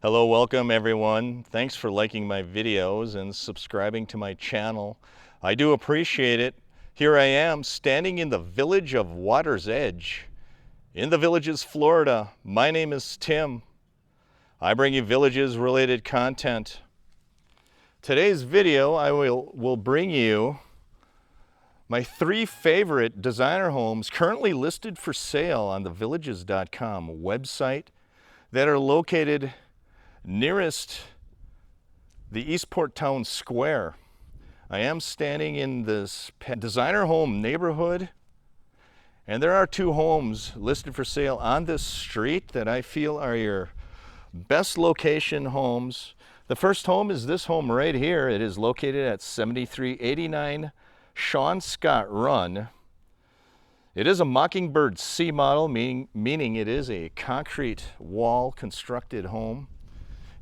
Hello, welcome everyone. Thanks for liking my videos and subscribing to my channel. I do appreciate it. Here I am standing in the village of Water's Edge in the Villages, Florida. My name is Tim. I bring you Villages related content. Today's video I will bring you my 3 favorite designer homes currently listed for sale on the villages.com website that are located nearest the Eastport town square. I am standing in this designer home neighborhood, and there are 2 homes listed for sale on this street that I feel are your best location homes. The first home is this home right here. It is located at 7389 Sean Scott Run. It is a Mockingbird C model, meaning it is a concrete wall constructed home.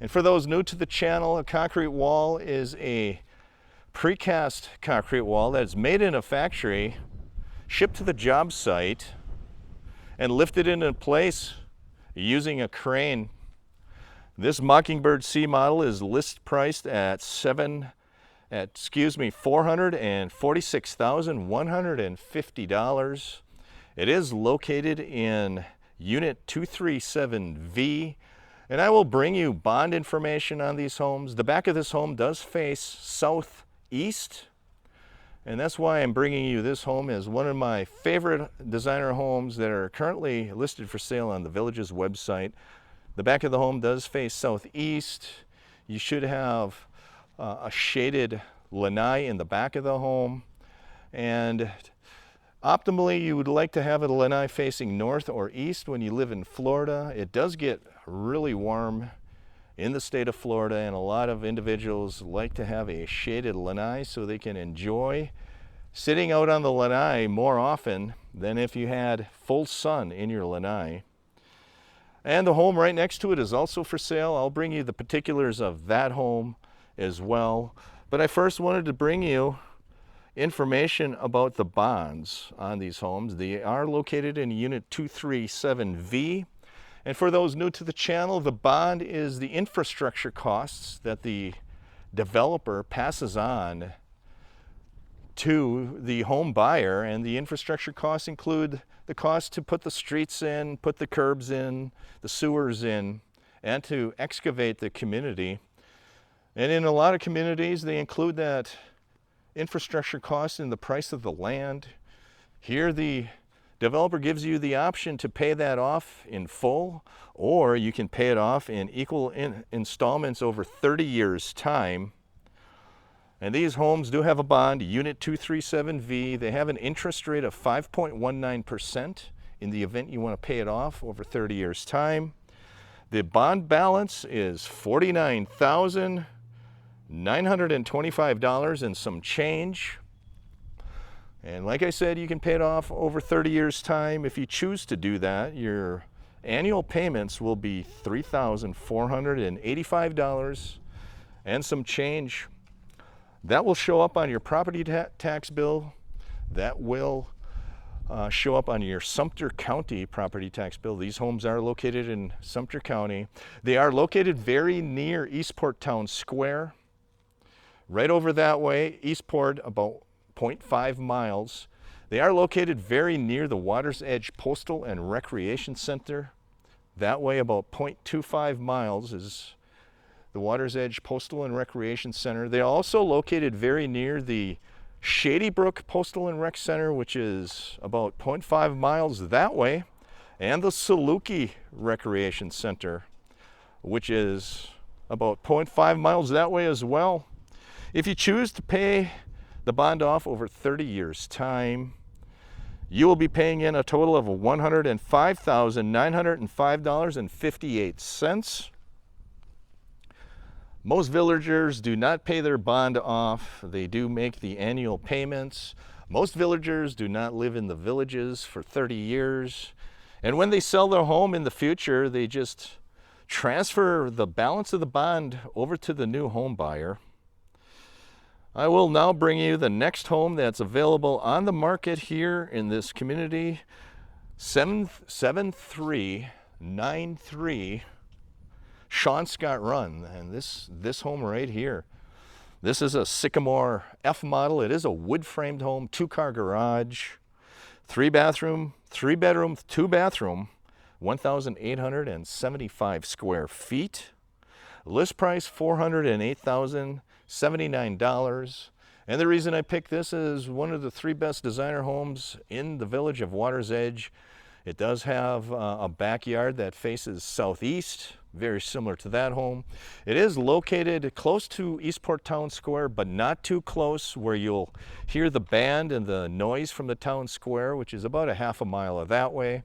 And for those new to the channel, a concrete wall is a precast concrete wall that is made in a factory, shipped to the job site, and lifted into place using a crane. This Mockingbird C model is list priced at $446,150. It is located in Unit 237V. And I will bring you bond information on these homes. The back of this home does face southeast, and that's why I'm bringing you this home as one of my favorite designer homes that are currently listed for sale on the Villages website. The back of the home does face southeast. You should have a shaded lanai in the back of the home, and optimally you would like to have a lanai facing north or east when you live in Florida. It does get really warm in the state of Florida, and a lot of individuals like to have a shaded lanai so they can enjoy sitting out on the lanai more often than if you had full sun in your lanai. And the home right next to it is also for sale. I'll bring you the particulars of that home as well. But I first wanted to bring you information about the bonds on these homes. They are located in Unit 237V. And for those new to the channel, the bond is the infrastructure costs that the developer passes on to the home buyer. And the infrastructure costs include the cost to put the streets in, put the curbs in, the sewers in, and to excavate the community. And in a lot of communities, they include that infrastructure cost in the price of the land. Here, the developer gives you the option to pay that off in full, or you can pay it off in equal installments over 30 years' time. And these homes do have a bond, Unit 237V. They have an interest rate of 5.19% in the event you want to pay it off over 30 years' time. The bond balance is $49,925 and some change. And like I said, you can pay it off over 30 years' time. If you choose to do that, your annual payments will be $3,485 and some change. That will show up on your property tax bill. That will show up on your Sumter County property tax bill. These homes are located in Sumter County. They are located very near Eastport Town Square. Right over that way, Eastport, about 0.5 miles. They are located very near the Water's Edge Postal and Recreation Center. That way, about 0.25 miles is the Water's Edge Postal and Recreation Center. They are also located very near the Shady Brook Postal and Rec Center, which is about 0.5 miles that way, and the Saluki Recreation Center, which is about 0.5 miles that way as well. If you choose to pay the bond off over 30 years' time, you will be paying in a total of $105,905.58. Most villagers do not pay their bond off. They do make the annual payments. Most villagers do not live in the villages for 30 years. And when they sell their home in the future, they just transfer the balance of the bond over to the new home buyer. I will now bring you the next home that's available on the market here in this community, 7393 Sean Scott Run, and this home right here. This is a Sycamore F model. It is a wood-framed home, 2-car garage, 3-bathroom, 3-bedroom, 2-bathroom, 1,875 square feet. List price $408,079. And the reason I picked this is one of the 3 best designer homes in the village of Water's Edge. It does have a backyard that faces southeast, very similar to that home. It is located close to Eastport Town Square, but not too close where you'll hear the band and the noise from the town square, which is about a half a mile that way.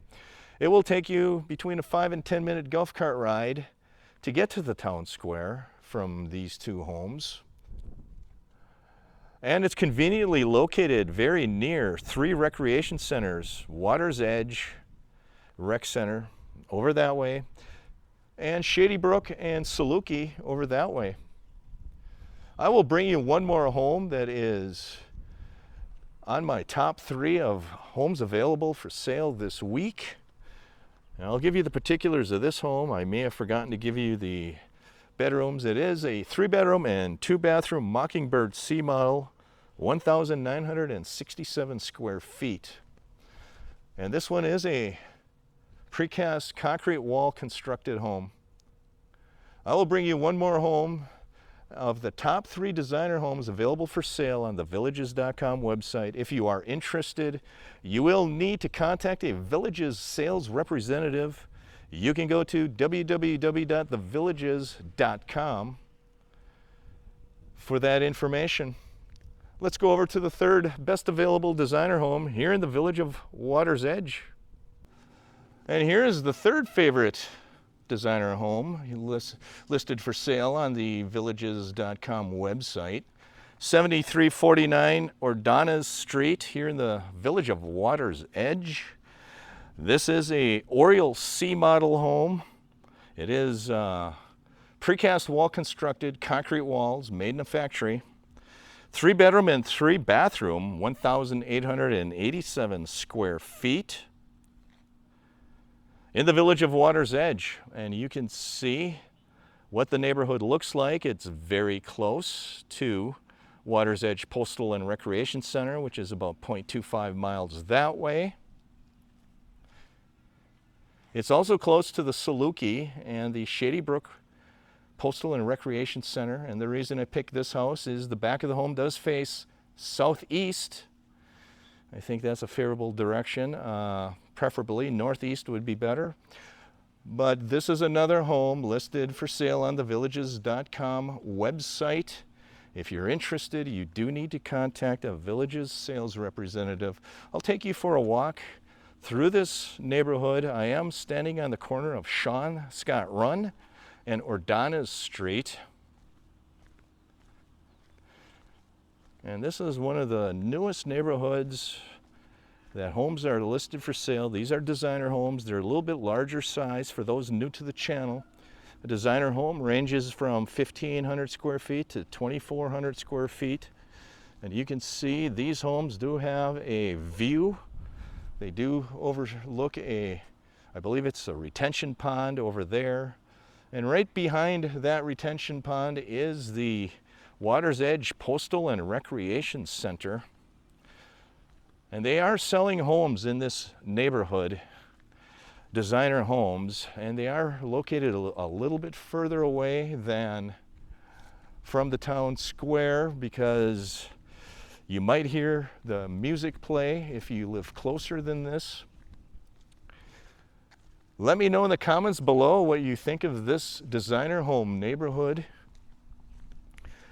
It will take you between a 5 and 10 minute golf cart ride to get to the town square from these 2 homes. And it's conveniently located very near 3 recreation centers, Water's Edge Rec Center over that way, and Shady Brook and Saluki over that way. I will bring you one more home that is on my top 3 of homes available for sale this week. And I'll give you the particulars of this home. I may have forgotten to give you the bedrooms. It is a 3-bedroom and 2-bathroom Mockingbird C model, 1,967 square feet. And this one is a precast concrete wall constructed home. I will bring you one more home of the top 3 designer homes available for sale on the villages.com website. If you are interested, you will need to contact a Villages sales representative. You can go to www.thevillages.com for that information. Let's go over to the 3rd best available designer home here in the village of Water's Edge. And here is the 3rd favorite designer home listed for sale on the villages.com website. 7349 Ordonez Street here in the village of Water's Edge. This is a Oriole C model home. It is precast wall constructed, concrete walls made in a factory. 3-bedroom and 3-bathroom, 1,887 square feet. In the village of Water's Edge, and you can see what the neighborhood looks like. It's very close to Water's Edge Postal and Recreation Center, which is about 0.25 miles that way. It's also close to the Saluki and the Shady Brook Postal and Recreation Center, and the reason I picked this house is the back of the home does face southeast. I think that's a favorable direction. Preferably northeast would be better. But this is another home listed for sale on the villages.com website. If you're interested, you do need to contact a Villages sales representative. I'll take you for a walk through this neighborhood. I am standing on the corner of Sean Scott Run and Ordonez Street. And this is one of the newest neighborhoods that homes are listed for sale. These are designer homes. They're a little bit larger size for those new to the channel. A designer home ranges from 1,500 square feet to 2,400 square feet. And you can see these homes do have a view. They do overlook I believe it's a retention pond over there. And right behind that retention pond is the Water's Edge Postal and Recreation Center. And they are selling homes in this neighborhood, designer homes, and they are located a little bit further away than from the town square, because you might hear the music play if you live closer than this. Let me know in the comments below what you think of this designer home neighborhood.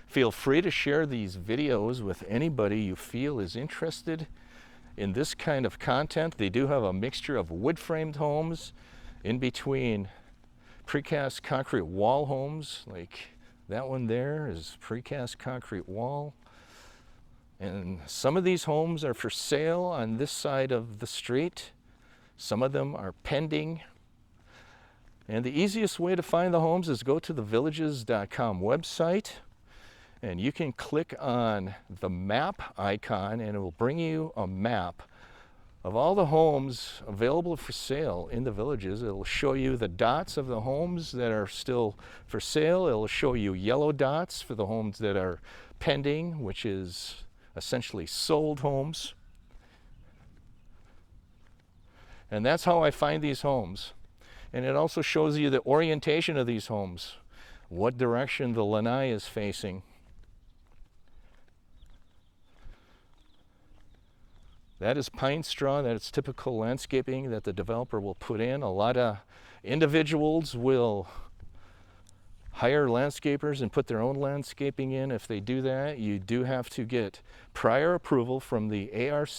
Feel free to share these videos with anybody you feel is interested in this kind of content. They do have a mixture of wood-framed homes in between precast concrete wall homes, like that one there is precast concrete wall. And some of these homes are for sale on this side of the street. Some of them are pending. And the easiest way to find the homes is go to the villages.com website, and you can click on the map icon and it will bring you a map of all the homes available for sale in the villages. It'll show you the dots of the homes that are still for sale. It'll show you yellow dots for the homes that are pending, which is essentially sold homes. And that's how I find these homes. And it also shows you the orientation of these homes, what direction the lanai is facing. That is pine straw. That is typical landscaping that the developer will put in. A lot of individuals will hire landscapers and put their own landscaping in. If they do that, you do have to get prior approval from the ARC,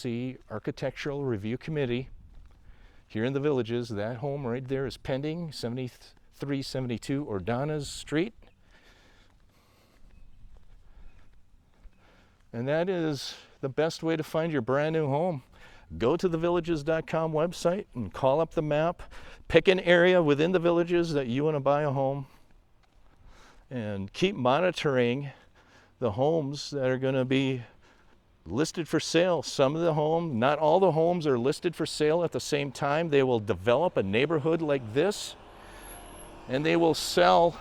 Architectural Review Committee. Here in the villages, that home right there is pending, 7372 Ordonez Street. And that is the best way to find your brand new home. Go to thevillages.com website and call up the map. Pick an area within the villages that you want to buy a home. And keep monitoring the homes that are going to be listed for sale. Some of the homes, not all the homes are listed for sale at the same time. They will develop a neighborhood like this, and they will sell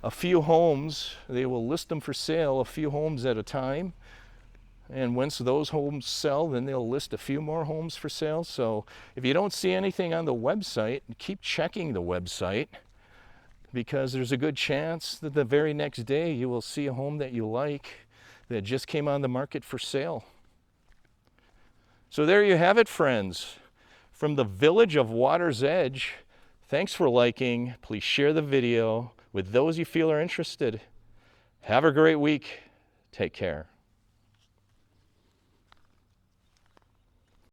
a few homes. They will list them for sale, a few homes at a time. And once those homes sell, then they'll list a few more homes for sale. So if you don't see anything on the website, keep checking the website, because there's a good chance that the very next day you will see a home that you like that just came on the market for sale. So there you have it, friends. From the village of Water's Edge, thanks for liking. Please share the video with those you feel are interested. Have a great week. Take care.